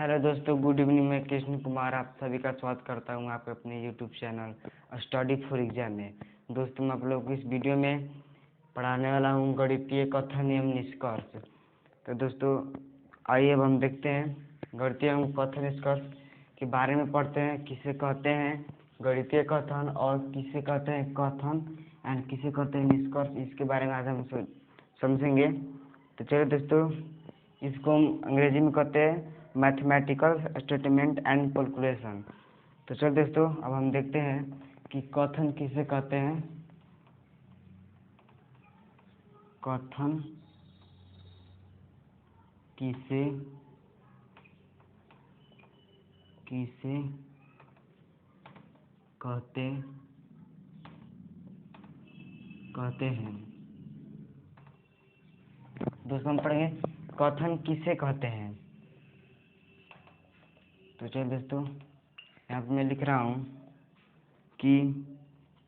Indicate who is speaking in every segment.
Speaker 1: Hello दोस्तों, good evening. मैं कृष्ण कुमार आप सभी का स्वागत करता हूं आप अपने YouTube channel study for exam में। दोस्तों, मैं आप लोगों को इस वीडियो में पढ़ाने वाला हूं गणितीय कथन एवं निष्कर्ष। तो दोस्तों, आइए अब हम देखते हैं गणितीय एवं कथन निष्कर्ष के बारे में पढ़ते हैं। किसे कहते हैं गणितीय कथन और किसे कहते हैं कथन एंड किसे कहते हैं निष्कर्ष, इसके बारे में आज हम समझेंगे। तो चलिए दोस्तों, इसको हम अंग्रेजी में कहते हैं मैथमेटिकल स्टेटमेंट एंड कैलकुलेशन। तो चल दोस्तों, अब हम देखते हैं कि कथन किसे कहते हैं। कथन किसे किसे कहते हैं। दोस्तों, हम पढ़ेंगे कथन किसे कहते हैं। तो चलिए दोस्तों, यहाँ पे मैं लिख रहा हूँ कि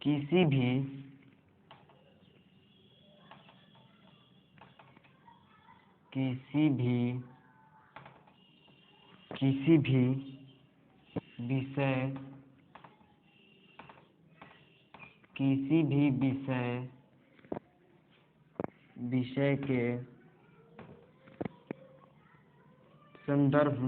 Speaker 1: किसी भी विषय के संदर्भ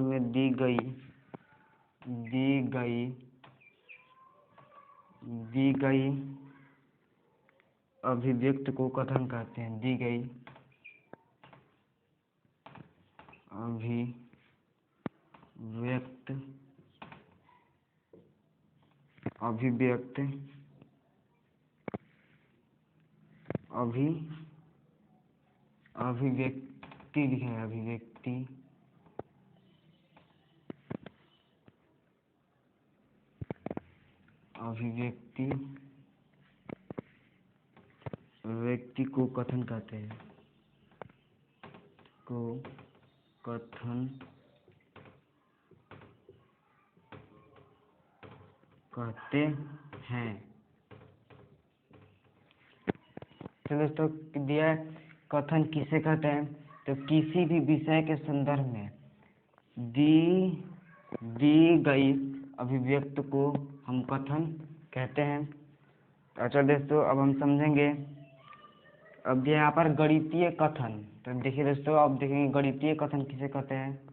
Speaker 1: में दी गई अभिव्यक्ति को कथन कहते हैं। दी गई अभिव्यक्ति लिखे हैं। व्यक्ति को कथन कहते हैं। तो दोस्तों, दिया है कथन किसे कहते हैं। तो किसी भी विषय के संदर्भ में दी गई अभिव्यक्ति को हम कथन कहते हैं। अच्छा दोस्तों, अब हम समझेंगे। अब यहाँ पर गणितीय कथन, तो देखिए दोस्तों, अब देखेंगे गणितीय कथन किसे कहते हैं।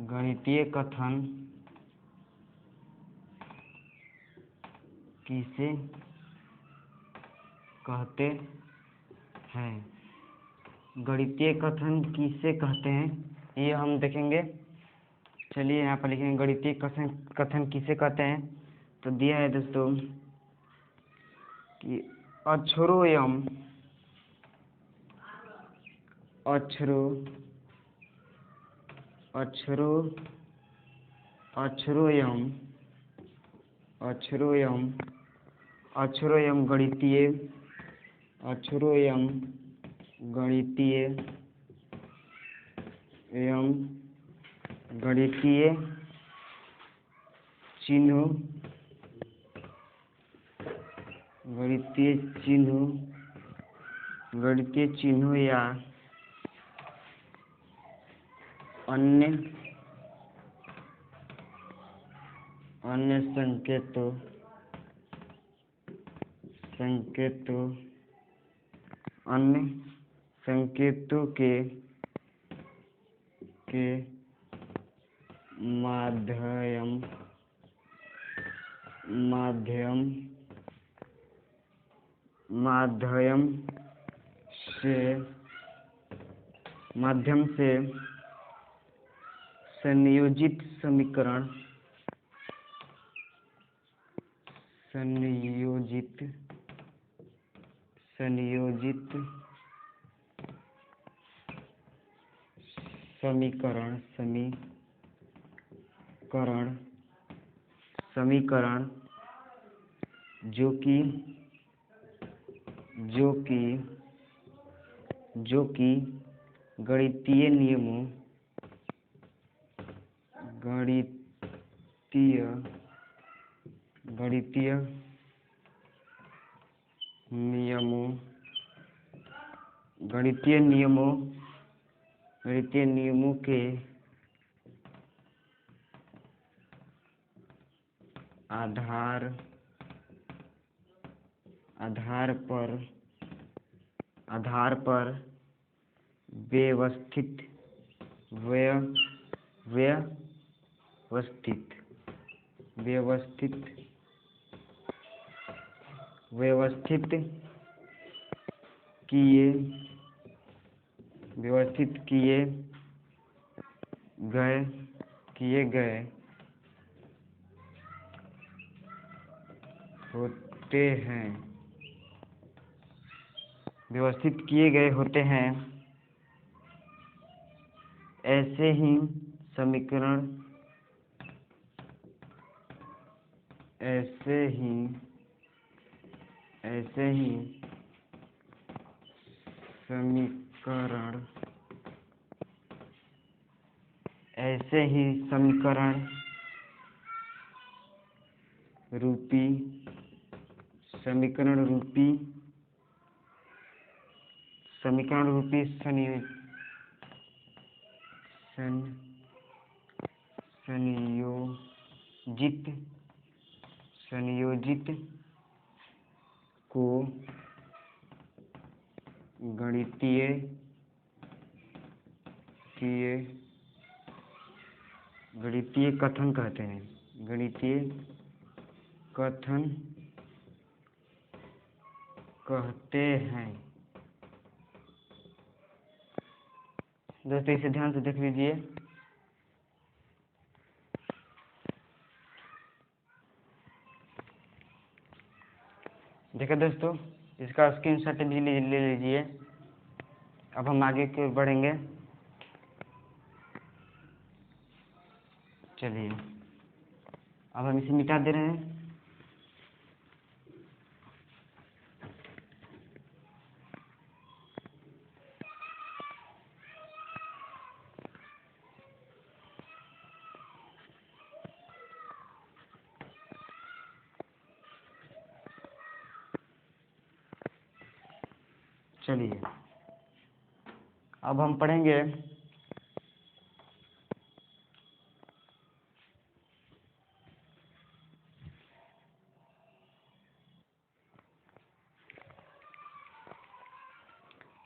Speaker 1: गणितीय कथन किसे कहते हैं। गणितीय कथन किसे कहते हैं, ये हम देखेंगे। चलिए यहाँ पर लिखेंगे गणितीय कथन किसे कहते हैं। तो दिया है दोस्तों कि अक्षरों गणितीय चिन्हों या अन्य संकेतों के माध्यम से संयोजित समीकरण समीकरण जो कि गणितीय नियमों के आधार पर व्यवस्थित किए गए होते हैं। ऐसे ही समीकरण रूपी संयोजित को गणितीय कथन कहते हैं। दोस्तों इसे ध्यान से देख लीजिए। देखिए दोस्तों, इसका स्क्रीनशॉट ले लीजिए। अब हम आगे की ओर बढ़ेंगे। चलिए, अब हम इसे मिटा दे रहे हैं। चलिए, अब हम पढ़ेंगे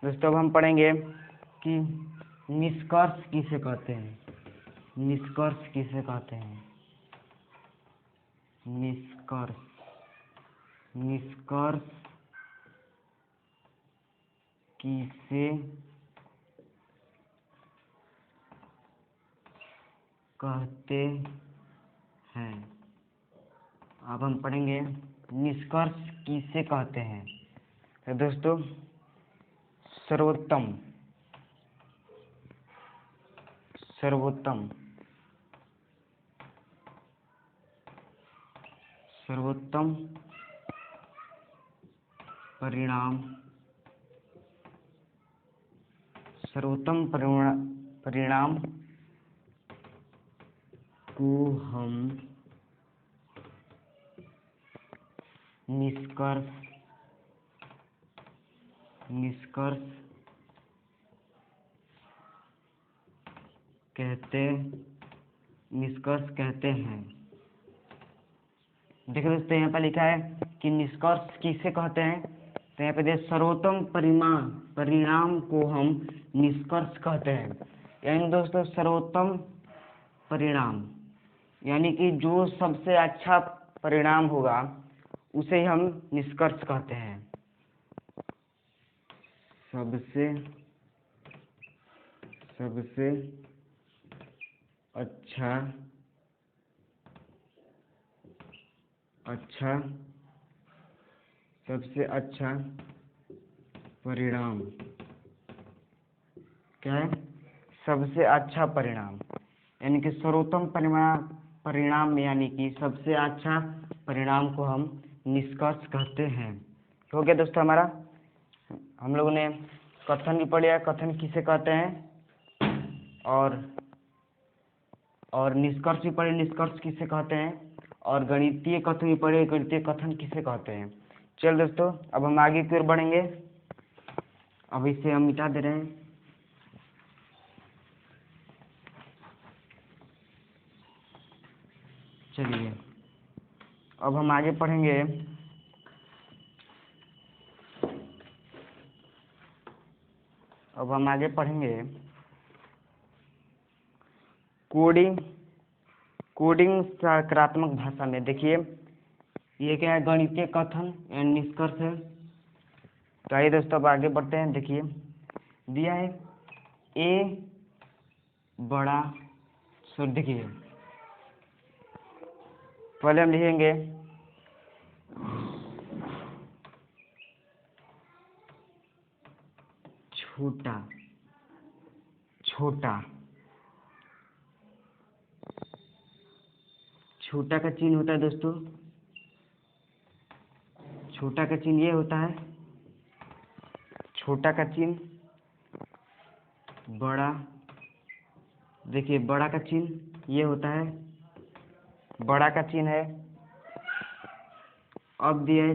Speaker 1: दोस्तों, अब हम पढ़ेंगे कि निष्कर्ष किसे कहते हैं। निष्कर्ष किसे कहते हैं? निष्कर्ष किसे कहते हैं? अब हम पढ़ेंगे निष्कर्ष किसे कहते हैं। तो दोस्तों, सर्वोत्तम परिणाम को हम निष्कर्ष कहते हैं। देखिए दोस्तों, यहाँ पर लिखा है कि निष्कर्ष किसे कहते हैं। तो यहाँ पे देखिए, सर्वोत्तम परिणाम को हम निष्कर्ष कहते हैं। यानी दोस्तों, सर्वोत्तम परिणाम यानी कि जो सबसे अच्छा परिणाम होगा उसे हम निष्कर्ष कहते हैं। सबसे अच्छा परिणाम क्या है? सबसे अच्छा परिणाम यानी कि सर्वोत्तम परिणाम यानी कि सबसे अच्छा परिणाम को हम निष्कर्ष कहते हैं। हो गया दोस्तों हमारा। हम लोगों ने कथन भी पढ़ा, कथन किसे कहते हैं, और निष्कर्ष भी पढ़े, निष्कर्ष किसे कहते हैं, और गणितीय कथन भी पढ़े, गणितीय कथन किसे कहते हैं। चल दोस्तों अब हम आगे की ओर बढ़ेंगे। अब इसे हम मिटा दे रहे हैं। चलिए अब हम आगे पढ़ेंगे। कोडिंग सकारात्मक भाषा में। देखिए ये क्या है, गणितीय कथन एंड निष्कर्ष है। तो आइए दोस्तों अब आगे बढ़ते हैं। देखिए दिया है ए बड़ा, सो देखिए पहले हम लिखेंगे छोटा, छोटा का चिन्ह होता है दोस्तों, छोटा का चिन्ह ये होता है, छोटा का चिन्ह, बड़ा, देखिए बड़ा का चिन्ह ये होता है, बड़ा का चिन्ह है। अब दिया है,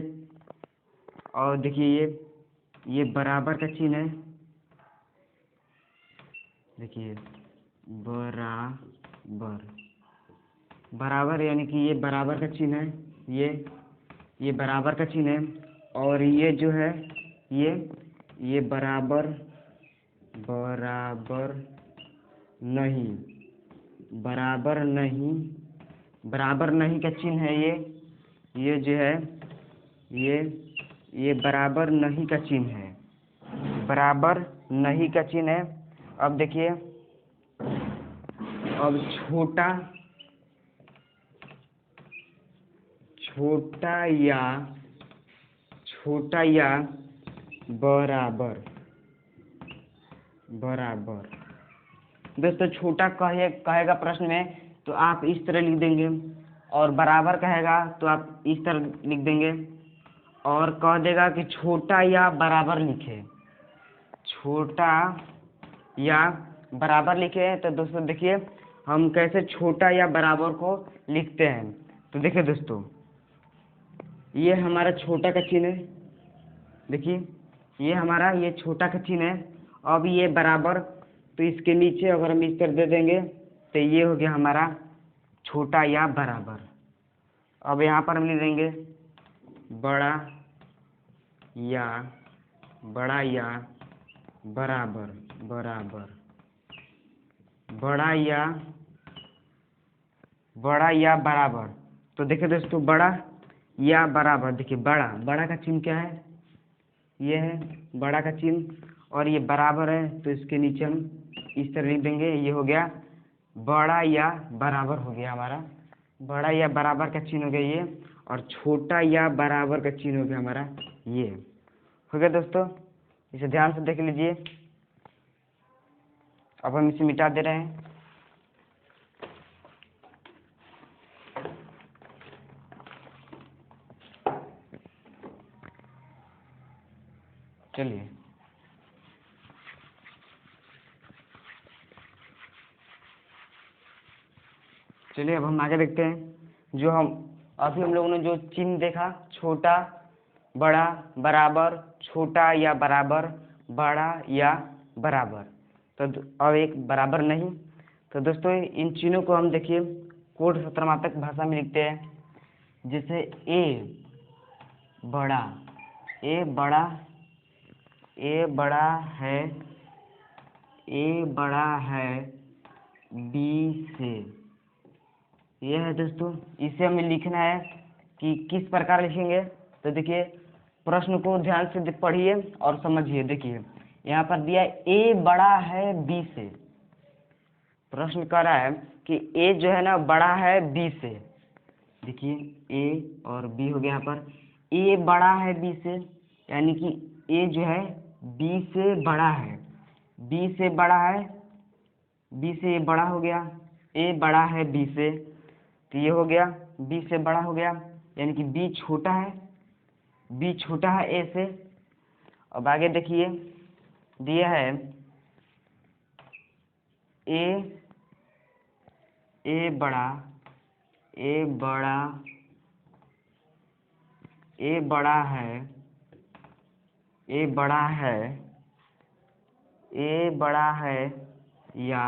Speaker 1: और देखिए ये बराबर का चिन्ह है। देखिए बराबर यानी कि ये बराबर का चिन्ह है, ये बराबर का चिन्ह है। और ये जो है ये बराबर नहीं, बराबर नहीं का चिन्ह है। ये जो है ये बराबर नहीं का चिन्ह है, बराबर नहीं का चिन्ह है। अब देखिए अब छोटा या बराबर दोस्तों, छोटा कहेगा प्रश्न में तो आप इस तरह लिख देंगे, और बराबर कहेगा तो आप इस तरह लिख देंगे, और कह देगा कि छोटा या बराबर लिखे, छोटा या बराबर लिखे। तो दोस्तों देखिए हम कैसे छोटा या बराबर को लिखते हैं। तो देखिए दोस्तों ये हमारा छोटा का चिन्ह है, देखिए ये हमारा ये छोटा का चिन्ह है। अब ये बराबर, तो इसके नीचे अगर हम इस तरह दे देंगे तो ये हो गया हमारा छोटा या बराबर। अब यहाँ पर हम लिख देंगे बड़ा या बराबर, बड़ा या बराबर। तो देखिए दोस्तों बड़ा या बराबर, देखिए बड़ा का चिन्ह क्या है, ये है बड़ा का चिन्ह, और ये बराबर है तो इसके नीचे हम इस तरह लिख देंगे, ये हो गया बड़ा या बराबर हो गया हमारा, बड़ा या बराबर का चिन्ह हो गया ये, और छोटा या बराबर का चिन्ह हो गया हमारा ये। हो गया दोस्तों, इसे ध्यान से देख लीजिए। अब हम इसे मिटा दे रहे हैं। चलिए अब हम आगे देखते हैं। जो हम अभी हम लोगों ने जो चिन्ह देखा, छोटा, बड़ा, बराबर, छोटा या बराबर, बड़ा या बराबर, तो अब एक बराबर नहीं। तो दोस्तों इन चिन्हों को हम देखिए कोड सत्रमात्मक भाषा में लिखते हैं। जैसे ए बड़ा है बी से, ये है दोस्तों। इसे हमें लिखना है कि किस प्रकार लिखेंगे। तो देखिए प्रश्न को ध्यान से पढ़िए और समझिए। देखिए यहाँ पर दिया ए बड़ा है बी से, प्रश्न कर रहा है कि ए जो है ना बड़ा है बी से। देखिए ए और बी हो गया यहाँ पर, ए बड़ा है बी से, यानी कि ए जो है बी से बड़ा है, बी से बड़ा है, बी से ए बड़ा हो गया, ए बड़ा है बी से। तो ये हो गया बी से बड़ा हो गया, यानी कि बी छोटा है, बी छोटा है ए से। अब आगे देखिए दिया है ए बड़ा है, ए बड़ा है या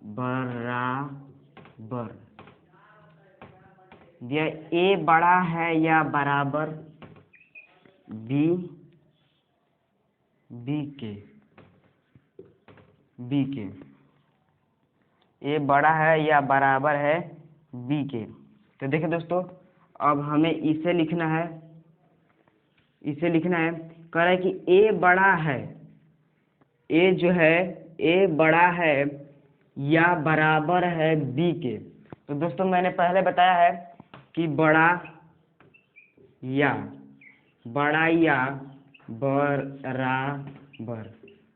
Speaker 1: बराबर दिया, ए बड़ा है या बराबर बी के, ए बड़ा है या बराबर है बी के। तो देखिए दोस्तों, अब हमें इसे लिखना है, कह रहा है कि ए बड़ा है, ए जो है ए बड़ा है या बराबर है बी के। तो दोस्तों मैंने पहले बताया है कि बड़ा या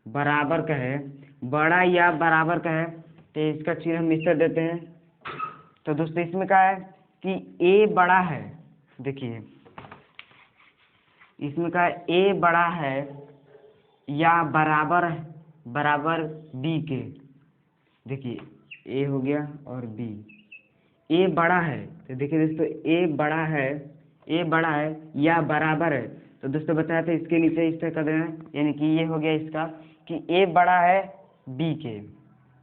Speaker 1: बराबर का है, बड़ा या बराबर का है, तो इसका चिन्ह हम इसे देते हैं। तो दोस्तों इसमें क्या है कि ए बड़ा है, देखिए इसमें क्या है, ए बड़ा है या बराबर बी के। देखिए ए हो गया और बी, ए बड़ा है, तो देखिए दोस्तों ए बड़ा है या बराबर है। तो दोस्तों बताया था इसके नीचे इस तरह कर देना, यानी कि ये हो गया इसका कि ए बड़ा है बी के।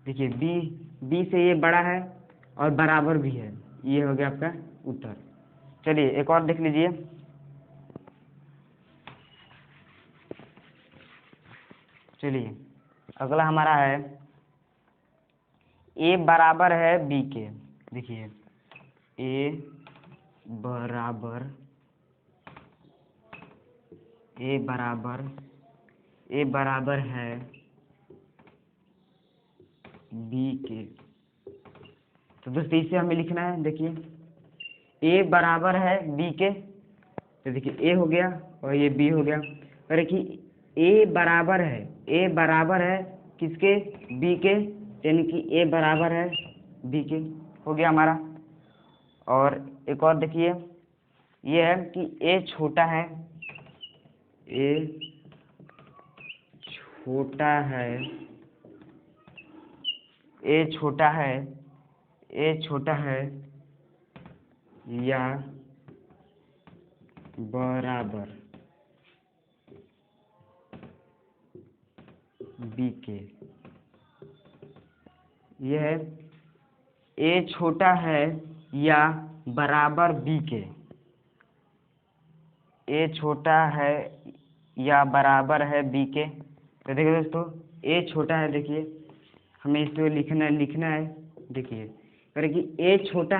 Speaker 1: देखिए बी से ये बड़ा है और बराबर भी है, ये हो गया आपका उत्तर। चलिए एक और देख लीजिए, चलिए अगला हमारा है ए बराबर है बी के। देखिए ए बराबर है बी के। तो दोस्तों इसे हमें लिखना है, देखिए ए बराबर है बी के, तो देखिए ए हो गया और ये बी हो गया। अरे कि ए बराबर है किसके, बी के, यानी कि ए बराबर है बी के, हो गया हमारा। और एक और देखिए ये है कि ए छोटा है या बराबर बी के। यह है ए छोटा है या बराबर बी के, ए छोटा है या बराबर है बी के। तो देखिए दोस्तों ए छोटा है, देखिए हमें इसको लिखना है, देखिए करें कि ए छोटा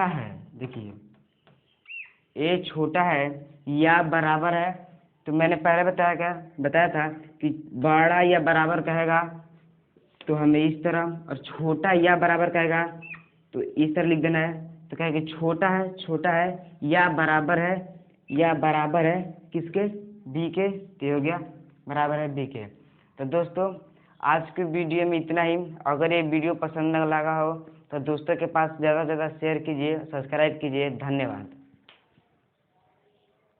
Speaker 1: है, देखिए ए छोटा है या बराबर है। तो मैंने पहले बताया था कि बड़ा या बराबर कहेगा तो हमें इस तरह, और छोटा या बराबर कहेगा तो इस तरह लिख देना है। तो कहेगा कि छोटा है या बराबर है किसके, बी के, तो हो गया बराबर है बी के। तो दोस्तों आज के वीडियो में इतना ही। अगर ये वीडियो पसंद लगा हो तो दोस्तों के पास ज़्यादा से ज़्यादा शेयर कीजिए, सब्सक्राइब कीजिए। धन्यवाद।